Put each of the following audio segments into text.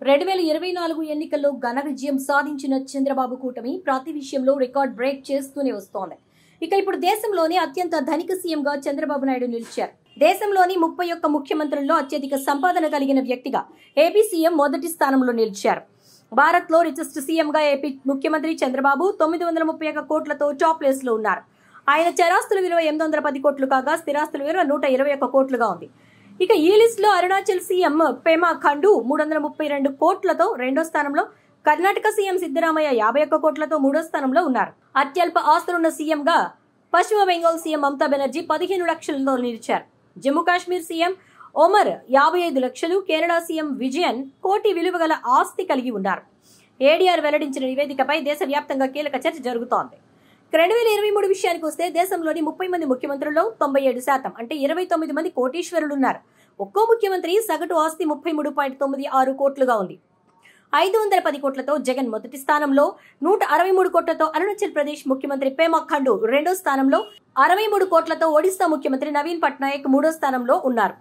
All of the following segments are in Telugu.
2024 ఎన్నికల్లో ఘన విజయం సాధించిన చంద్రబాబు కూటమి ప్రతి విషయంలో రికార్డ్ బ్రేక్ చేస్తూనే వస్తోంది. ఇక ఇప్పుడు దేశంలోనే అత్యంత ధనిక సీఎంగా చంద్రబాబు నాయుడు నిలిచారు. దేశంలోని 31 ముఖ్యమంత్రుల్లో అత్యధిక సంపాదన కలిగిన వ్యక్తిగా ఏపీ సీఎం మొదటి స్థానంలో నిలిచారు. భారత్ లో రిచెస్ట్ సీఎంగా ఏపీ ముఖ్యమంత్రి చంద్రబాబు 931 కోట్లతో టాప్ ప్లేస్ లో ఉన్నారు. ఆయన చరాస్తుల విలువ 810 కోట్లు కాగా స్థిరాస్తుల విలువ 121 కోట్లుగా ఉంది. ఇక ఈ లిస్ట్ లో అరుణాచల్ సీఎం పేమా ఖండు 332 కోట్లతో రెండో స్థానంలో, కర్ణాటక సీఎం సిద్ధరామయ్య 51 కోట్లతో మూడో స్థానంలో ఉన్నారు. అత్యల్ప ఆస్తులున్న సీఎం గా పశ్చిమ బెంగాల్ సీఎం మమతా బెనర్జీ 15 లక్షలతో నిలిచారు. జమ్మూ కాశ్మీర్ సీఎం ఒమర్ 55 లక్షలు, కేరళ సీఎం విజయన్ కోటి విలువ గల ఆస్తి కలిగి ఉన్నారు. ఏడీఆర్ వెల్లడించిన నివేదికపై దేశవ్యాప్తంగా కీలక చర్చ జరుగుతోంది. 2023 విషయానికి వస్తే దేశంలోని 30 మంది ముఖ్యమంత్రుల్లో 97% అంటే 29 మంది కోటీశ్వరులున్నారు. ఒక్కో ముఖ్యమంత్రి సగటు ఆస్తి 33.96 కోట్లుగా ఉంది. 510 కోట్లతో జగన్ మొదటి స్థానంలో, 163 కోట్లతో అరుణాచల్ ప్రదేశ్ ముఖ్యమంత్రి పేమా ఖండు రెండో స్థానంలో, 63 కోట్లతో ఒడిశా ముఖ్యమంత్రి నవీన్ పట్నాయక్ మూడో స్థానంలో ఉన్నారు.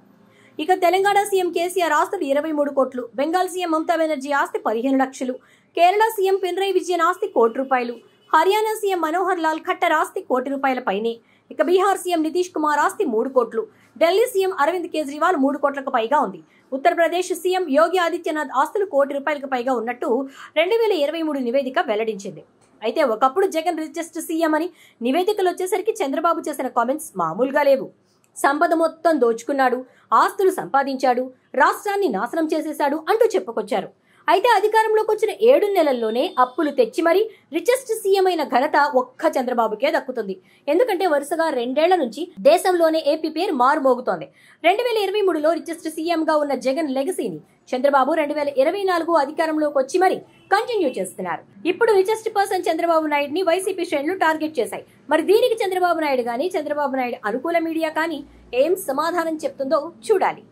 ఇక తెలంగాణ సీఎం కేసీఆర్ ఆస్తులు 23 కోట్లు, బెంగాల్ సీఎం మమతా బెనర్జీ ఆస్తి 15 లక్షలు, కేరళ సీఎం పినరయి విజయన్ ఆస్తి ₹1, హర్యానా సీఎం మనోహర్ లాల్ ఖట్టర్ ఆస్తి ₹1 పైనే. ఇక బీహార్ సీఎం నితీష్ కుమార్ ఆస్తి 3 కోట్లు, ఢిల్లీ సీఎం అరవింద్ కేజ్రీవాల్ 3 కోట్లకు పైగా ఉంది. ఉత్తరప్రదేశ్ సీఎం యోగి ఆదిత్యనాథ్ ఆస్తులు ₹1 పైగా ఉన్నట్టు 2023 నివేదిక వెల్లడించింది. అయితే ఒకప్పుడు జగన్ రిచెస్ట్ సీఎం అని నివేదికలు వచ్చేసరికి చంద్రబాబు చేసిన కామెంట్స్ మామూలుగా లేవు. సంపద మొత్తం దోచుకున్నాడు, ఆస్తులు సంపాదించాడు, రాష్ట్రాన్ని నాశనం చేసేశాడు అంటూ చెప్పుకొచ్చారు. అయితే అధికారంలోకి వచ్చిన 7 నెలల్లోనే అప్పులు తెచ్చి మరీ రిచెస్ట్ సీఎం అయిన ఘనత ఒక్క చంద్రబాబుకే దక్కుతుంది. ఎందుకంటే వరుసగా 2 ఏళ్ల నుంచి దేశంలోనే ఏపీ పేరు మారుమోగుతోంది. 2023లో రిచెస్ట్ సీఎం గా ఉన్న జగన్ లెగసీని చంద్రబాబు 2024 అధికారంలోకి వచ్చి మరీ కంటిన్యూ చేస్తున్నారు. ఇప్పుడు రిచెస్ట్ పర్సన్ చంద్రబాబు నాయుడిని వైసీపీ శ్రేణులు టార్గెట్ చేశాయి. మరి దీనికి చంద్రబాబు నాయుడు గానీ, చంద్రబాబు నాయుడు అనుకూల మీడియా కానీ ఏం సమాధానం చెప్తుందో చూడాలి.